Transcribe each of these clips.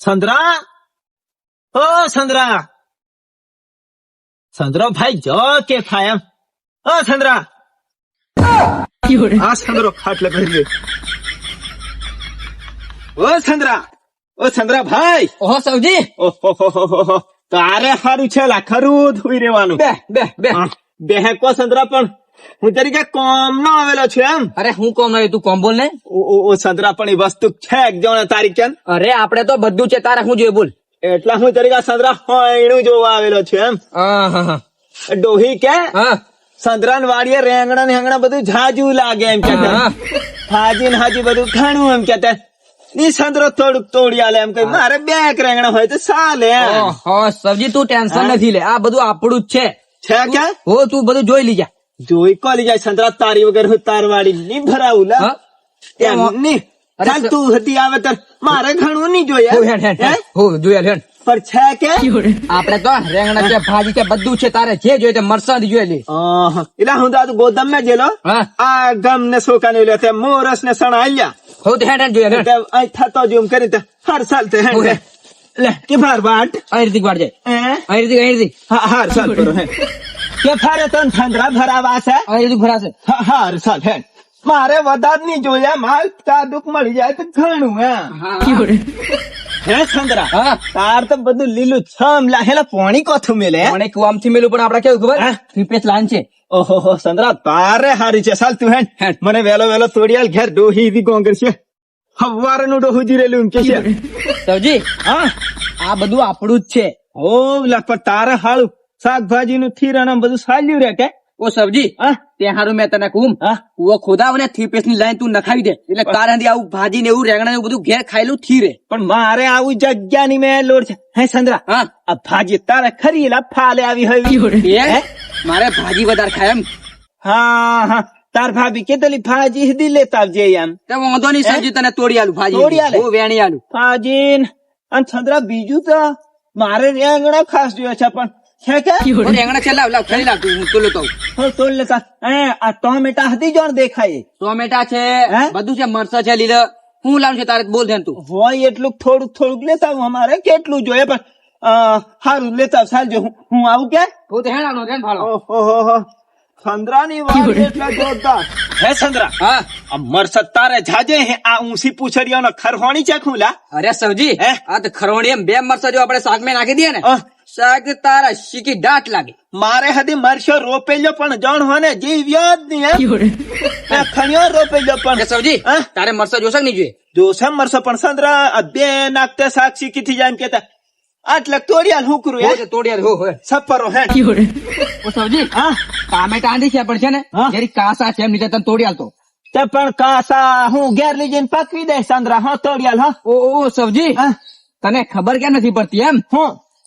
સંદ્રા, ઓ સંદ્રા, સંદ્રો ભાઈ જો કે થાય એમ. ઓ સંદ્રા, આ સંદ્રો ખાટલે ભરી. ઓ સંદ્રા ભાઈ. ઓહો સૌજી, ઓહો, તારે સારું છે લા, ખરું ધોઈ રહેવાનું. બે કો સંદ્રા, પણ હું તરીકે કોમ નો આવેલો છું એમ. અરે હું કોમ નહીં, તું કોમ બોલ ને. ઓ સંદ્રા, પણ એ વસ્તુ છે એક જણ તારી કેમ. અરે આપડે તો બધું છે, તારે હું જોઈએ બોલ. એટલા હું તરીકે સંદ્રા હોયણું જોવા આવેલો છું એમ. હા ડોહી કે સંદ્રાન વાડીએ રેંગણા ને હેંગણા બધું જાજુ લાગે એમ કે હાજી ને હાજી બધું ઘણું એમ કે ની સંદ્રો થોડુંક તોડી આલે એમ કે મારે બે એક રેંગણા હોય તો ચાલે. સબ્જી તું ટેન્શન નથી લે, આ બધું આપણું જ છે ક્યાં. હો તું બધું જોઈ લીજા. જોઈ કોલી જાય સંદ્રા, તારી વગર હું તાર વાડી ની ભરાવું લા ની. ચાલ તું હતી આવે તાર, મારે ઘણું નહીં જોઈએ જોયા પણ છે કે આપડે તો રેંગણા છે, ભાજી છે, બધું છે, તારે જે જોઈએ તે મરસાદ જોઈ લે. એટલે હું તો ગોદામ માં ગયેલો, આ ગમ ને સોકા ને લે મોરસ ને સણા આલ્યા હો તે હેડ જોયા થતો જોમ કરી હર સાલ તે લે કે ભાર વાટ અહીં રીતે વાડ જાય, અહીં રીતે હર સાલ કરો હે કે ફારે તન સંદ્રા ભરાવા છે, અહીં રીતે ભરાશે હર સાલ હે. મારે વધારે નહીં જોયા, માલ કા દુઃખ મળી જાય તો ઘણું હે સંદ્રા. તાર તો બધું લીલું છમ લાહેલા પોણી કોથું મેલે મને કુવામ થી મેલું, પણ આપડે કેવું ખબર ત્રિપેશ લાન છે. ઓહો સંદ્રા, તારે હારી છે. ચાલ તું હે મને વેલો તોડિયાલ ઘેર ડોહી દી ગોંગર છે, હવારે નું ડોહું જીરેલું કે છે. સૌજી આ બધું આપણું જ છે. ઓ પણ તારે હાળું શાકભાજી નું થીરણ બધું સાલ્યું રે કે. ઓ સબ્જી ત્યાં હારું મેં તને કહું, કુવો ખોદાવ ને થ્રી ની લાઈન તું નખાવી દે, એટલે તારે આવું ભાજી ને એવું રેંગણા એવું બધું ઘેર ખાયેલું થીરે. પણ મારે આવું જગ્યા ની મેં લોડ છે હે સંદ્રા. આ ભાજી તારે ખરી લા ફાલે આવી હોય. મારે ભાજી વધારે ખાય એમ. હા તાર ભાભી કેટલી ભાજી હિદી લેતા આવજે એમ. વાંધો નહીં સબ્જી, તને તોડી આલું ભાજી, તોડી આલે વેણી આલું ભાજી. અને સંદ્રા બીજું તો મારે રેંગણા ખાસ જોઈએ છે, પણ છે કે રેંગણા છે, લાવ ખાઈ લાવ તું, હું તોલો તો તોડ લેતા. આ ટોમેટા હતી જોણ દેખાય, ટોમેટા છે, બધું છે, મરચા છે લીલા. હું લાવ છે તારે બોલ દે તું. હોય એટલું થોડુંક લેતા આવું, અમારે કેટલું જોઈએ પણ સારું લેતા ચાલજો. હું આવું કે હું તો હેણાનો છે ને ભાડો. ઓહો સંદ્રા ની વાત એટલે જોરદાર હે સંદ્રા. આ મરસદ તારે જાજે હે આ ઊંસી પૂછડીઓનો ખરહોણી છે ખુલા. અરે સવજી આ તો ખરહોણી એમ બે મરસા જો આપણે શાક માં નાખી દઈએ ને, શાક તારા શીકી દાટ લાગે. મારે હદી મરશો રોપેલો પણ જણ હોને જીવ્યો જ નહીં એમ ખણ્યો રોપેલો પણ. સવજી તારે મરસા જોશે કે નહીં જોઈએ? જોશે મરસો, પણ સંદ્રા બે નાખતે શાક શીખી થી જાય એમ કેતા આટલે તોડિયાલ હુકરું તોડિયાલ હો સફરો હે. સવજી ટામેટા આંધી છે પણ છે ને જરી કાસા છે, એમ નીચે તને તોડિયાલ તો પણ કાસા હું ઘેર લઈ જઈને પકવી દે સંદ્રા. હા તોડિયાલ. હા ઓ સવજી તને ખબર કેમ નથી પડતી એમ?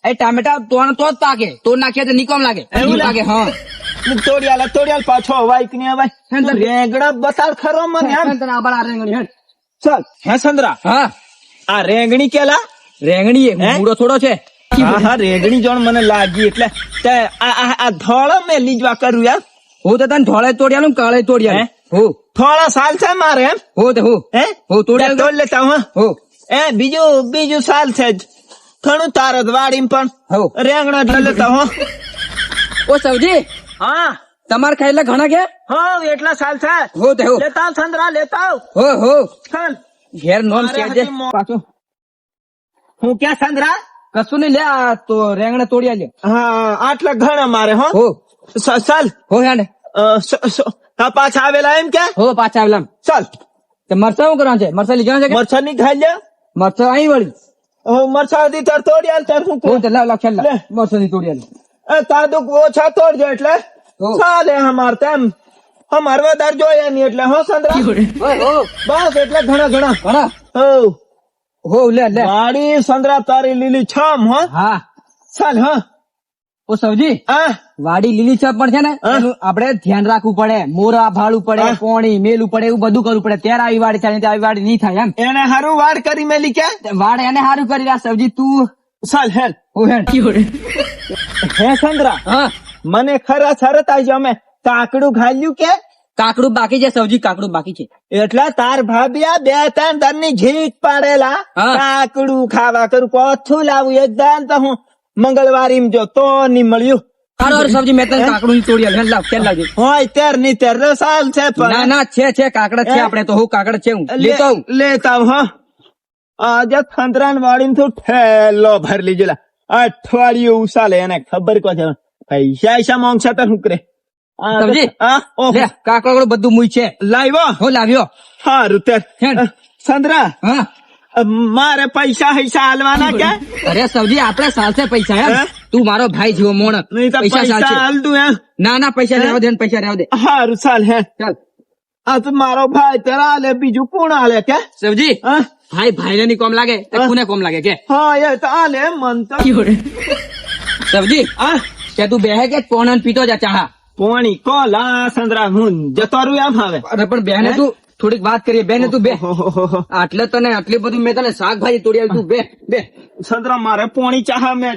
એ ટામેટા તો જ પાકે, તો નાખીએ તો નિકોમ લાગે એવું લાગે. તોડિયાલ પાછો વાઈક ની અવાય રેંગડા બતાડ ખરો મને એમ. ચાલ હે સંદ્રા, આ રેંગણી કેલા રેંગણી મૂળો થોડો છે. હા રેંગણી જોણ મને લાગી એટલે આ ધોળો મેં લીજવા કરું યાર. હું તો તને ધોળે તોડિયાલું કાળે તોડિયાલું. હું થોડા સાલ છે મારે એમ. હું તોડિયાલ તોડ લેતા હું. બીજું સાલ છે ઘણું તારે વાડી પણ રેંગણો એટલે લેતા હો. ઓ સવજી તમારે ખાયેલા ઘણા કે? એટલા સાલ છે. લેતા સંદ્રા લેતા ચાલ ઘેર નોમ કેજે પાછો. હું ક્યાં સંદ્રા કશું નહીં લે, આ તો રેંગણા તોડિયા લે. આટલા ઘણા મારે ચાલ હેને પાછા આવેલા એમ કે પાછા આવેલા. ચાલ મરચા શું કરવાનું છે? મરચા લઈ જવાનું છે? મરચા ની ખાઈ લે. મરચા અહીં વળી મરચા હતી તાર તોડિયાલ તાર હું લાવ મરચા ની તોડિયાલ તાદુક ઓછા તોડજો એટલે ચાલે. અમાર તેમ અમાર વધારે જોઈએ નહીં એટલે હો સંદ્રા. બસ એટલે ઘણા લે વાડી સંદ્રા તારી લીલી છમ. ચાલ. ઓ સવજી વાડી લીલી છમ પણ છે ને આપડે ધ્યાન રાખવું પડે, મોરા ભાળવું પડે, પોણી મેલું પડે, એવું બધું કરવું પડે, ત્યારે આવી વાડી થાય, આવી વાડી નહીં થાય એમ. એને હારું વાડ કરી મેલી કે વાડ એને હારું કરી રહ્યા સવજી તું. ચાલ હે સંદ્રા મને ખરા સરત આવી અમે કાકડું ઘાલ્યું કે કાકડું બાકી છે સૌજી, કાકડું બાકી છે. એટલે તાર ભાભી બે ત્રણ ધરની જીત પાડેલા હા. કાકડું ખાવા કરું કોથું લાવું એક દાન તો હું મંગળવારી જો તો નહીં મળ્યું હારું સૌજી મેં તને કાકડું તોડી આલ્યું. લાવ કેમ લાવજે. હોય તેર ની તેર તો સાલ છે ના પણ ના છે કાકડ છે આપણે તો. હું કાકડ છે હું લેતો આવું. લેતા આવું, હા આજે ખંતરાન વાળી તો ઠેલો ભર લીધેલા અઠવાડિયું ઉસાલે એને ખબર કો છે પૈસા માંગશે તો શું કરે સમજી? લે કાકડો બધું મુઈ છે. લાવ્યો હો લાવ્યો. હારું તેર હેડ. સંતરા હા મારે પૈસા હાલવાના ક્યાં અરે સૌજી આપણે સાલસે પૈસા એમ. હે? તું મારો ભાઈ જેવો મોણ. નહીં તો પૈસા પૈસા સાલસે. હાલ તું એમ ના પૈસા રહેવા દે ને, પૈસા રહેવા દે. હારું ચાલ હે ચાલ આ તો મારો ભાઈ તારા હાલે બીજું કોણ હાલે કે સૌજી હા ભાઈ ને કોમ લાગે તો હા. કોને કોમ લાગે કે હા એ તો હાલે મન તો સૌજી આ કે તું બેહે કે પોણન પીતો જા ચાહા. પોણી કોલા સંતરા હું જતો રહ્યું એમ હવે અરે પણ બેને હે? તું થોડીક વાત કરીએ. બેને તું બે ઓહોહોહો. આટલે તને આટલી બધું મેં તને શાકભાજી તોડી આવી. તું બે સંતરા મારે પોણી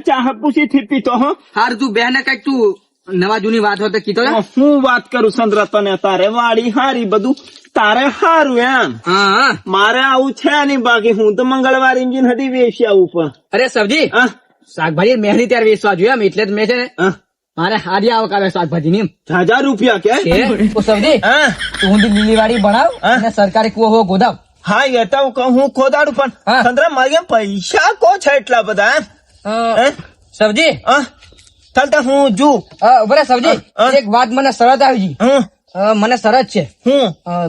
ચાહ પૂછી થી પીતો હો હાર તું બેને કઈક તું નવા જૂની વાત હોય તો કીધો ને. હું વાત કરું સંતરા તને તારે વાડી હારી બધું તારે હારું એમ હા મારે આવું છે નહીં બાકી હું તો મંગળવાર ઇન્જિન હતી વેચી આવું પણ અરે સબ્જી હા શાકભાજી મહેંદી ત્યારે વેચવા જોઈએ એમ એટલે જ મેં છે ને હા મારે હારી આવક આવે શાકભાજી ની. 1000 રૂપિયા કે સબ્જી હા તું ઊંધી લીલી વાડી બનાવ હા. અને સરકારી કુવો હો ગોદાવ. હા એ તો હું ખોદાડું પણ હા. સંતરા મારી એમ પૈસા કો છે એટલા બધા એમ હે? સબ્જી હા ચાલ તો હું જુ બરે સબ્જી હા. એક વાત મને શરત આવી ગઈ. હું મને શરત છે. હું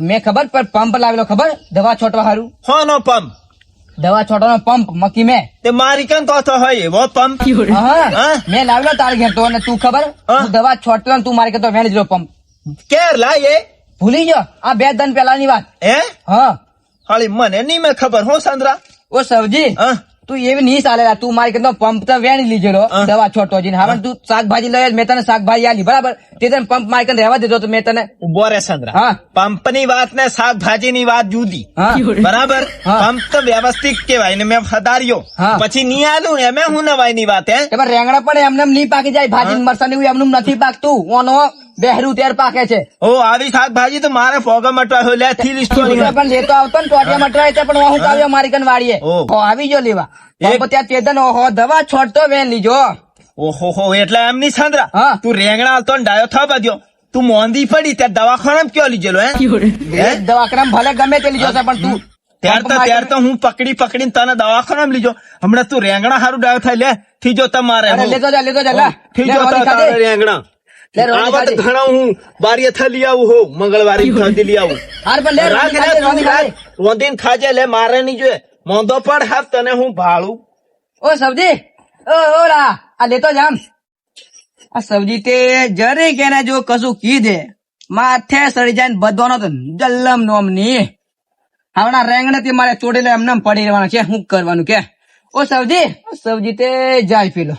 મેં ખબર પર પંપ લાવેલો ખબર દવા છોટવા હારું. હોનો પંપ દવા છોટવાનો પંપ મકી મેં. તે મારી કેમ કહતો હોય એવો પંપ હા હા. મેં લાવેલો તાર ઘેર તો. અને તું ખબર હા. હું દવા છોટલો ને તું મારી કહેતો વેણી દીધો પંપ. કેર લાય એ ભૂલી ગયો આ 2 દિન પહેલાની વાત. હે હા હાલી મને નહીં મેં ખબર હો સંતરા ઓ સબ્જી હા તું એવી નહીં ચાલેલા. તું મારી કહેતો પંપ તો વેણી લીધેલો હા. દવા છોટો જઈને. હવે તું શાકભાજી લઈ મેં તને શાકભાજી આલી બરાબર. તે તને પંપ મારી કને રહેવા દીધો તો મેં તને. ઉભો રે સંતરા હા પંપ ની વાત ને શાકભાજી ની વાત જુદી હા બરાબર હા. પંપ તો વ્યવસ્થિત કેવાય ને મેં ફદાર્યો હા. પછી નહીં આલું એમે હું નવાઈ ની વાત હે એમાં રેંગણા પણ એમને એમ નહીં પાકી જાય. ભાજી મરસાની એવું એમનું નથી પાકતું. ઓનો બેહરું તેર પાકે છે. ઓ આવી શાકભાજી તો મારે ફોગા મટવા હોય લે થી લીસ્ટો એટલે પણ લેતો આવતો ને ટોટિયા મટવાય તે પણ હું કાવ્યો મારી કન વાળીએ. ઓહ. આવી જો લેવા એક- પંપ ત્યાં તેદન ઓહો દવા છોડતો વેન લીજો. ઓહો હો એટલે એમ નહીં સંતરા હા. તું રેંગણા આવતો ને ડાયો થવા બાદ્યો તું મોંધી પડી ત્યાં દવાખાના કયો લીધેલો હે હે? દવાખાના ભલે ગમે તે લીજો છે પણ તું ત્યાર તો હું પકડીને તને દવાખાના લીધો હમણાં તું રેંગણા હારું ડાયો થાય લે થી જો તમારે અરે લેતો જા લા. થી લે જો રોટી તારે ખાધે. રેંગણા લે રોટી આવત ખાધે. ઘણા હું બારીએ થી લઈ આવું હો મંગળવારે થી લઈ આવું હાર પણ લે રાખ રોટી લે ખાધે, તું રોટી ખાધે. રાખ. રોંધીને ખાજે લે મારે નહીં જોઈએ મોંધો પડ હાથ તને હું ભાળું ઓ સબ્જી ઓ રા આ લેતો જામ. આ સબ્જી તે જરી કે જો કશું કીધે માથે સડી જાય ને બધવાનો તો જલ્લમ નોમ ની. હમણાં રેંગણે થી મારે ચોડેલા એમને એમ પડી રહેવાના છે. શું કરવાનું કે ઓ સબ્જી તે જાય પેલો